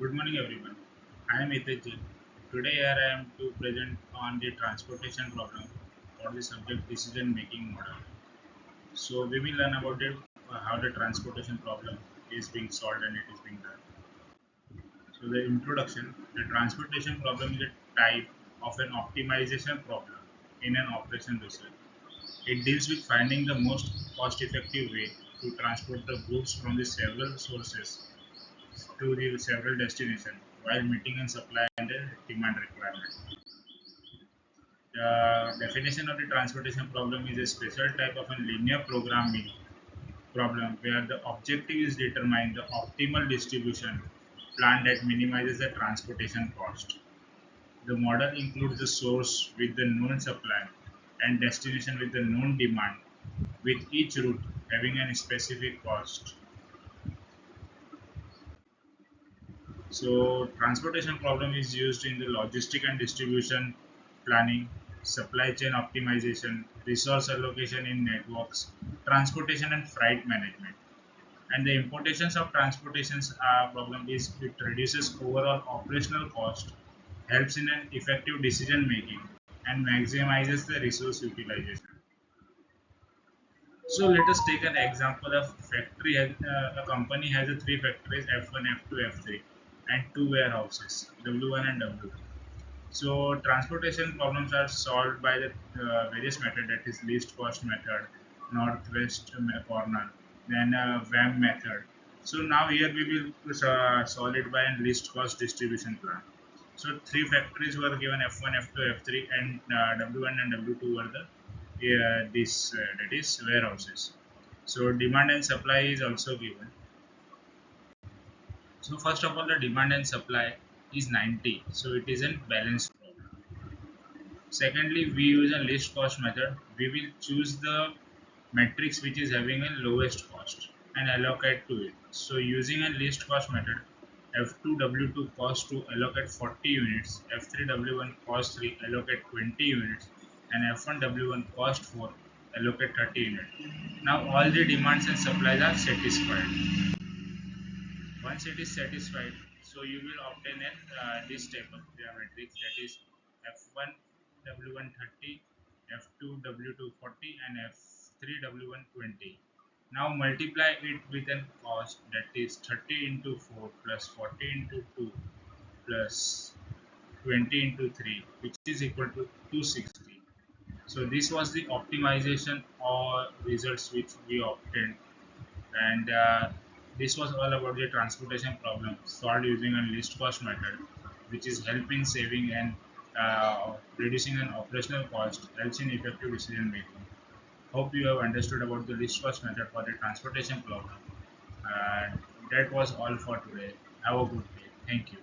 Good morning, everyone. I am Hitesh Jain. Today, here I am to present on the transportation problem for the subject decision making model. So, we will learn about how the transportation problem is being solved and it is being done. So, the introduction: the transportation problem is a type of an optimization problem in an operation research. It deals with finding the most cost-effective way to transport the goods from the several sources to the several destinations while meeting and supply and the demand requirement. The definition of the transportation problem is a special type of a linear programming problem where the objective is determine the optimal distribution plan that minimizes the transportation cost. The model includes the source with the known supply and destination with the known demand, with each route having a specific cost. So transportation problem is used in the logistic and distribution planning, supply chain optimization, resource allocation in networks, transportation and freight management. And the implications of transportation's problem is it reduces overall operational cost, helps in an effective decision making, and maximizes the resource utilization. So let us take an example of factory. A company has a three factories F1, F2, F3, and two warehouses W1 and W2. So transportation problems are solved by the various method, that is least cost method, northwest corner, then VAM method. So now here we will solve it by a least cost distribution plan. So three factories were given F1, F2, F3, and W1 and W2 were the this that is warehouses. So demand and supply is also given. So first of all, the demand and supply is 90. So it is a balanced problem. Secondly, we use a least cost method. We will choose the matrix which is having a lowest cost and allocate to it. So using a least cost method, F2W2 cost to allocate 40 units, F3W1 cost 3 allocate 20 units, and F1W1 cost 4 allocate 30 units. Now all the demands and supplies are satisfied. Once it is satisfied, so you will obtain this type of matrix, that is F1 W1 30, F2 W2 40, and F3 W1 20. Now multiply it with an cost, that is 30 into 4 plus 40 into 2 plus 20 into 3, which is equal to 260. So this was the optimization or results which we obtained, and this was all about the transportation problem solved using a least cost method, which is help in saving and reducing an operational cost, helps in effective decision making. Hope you have understood about the least cost method for the transportation problem. And that was all for today. Have a good day. Thank you.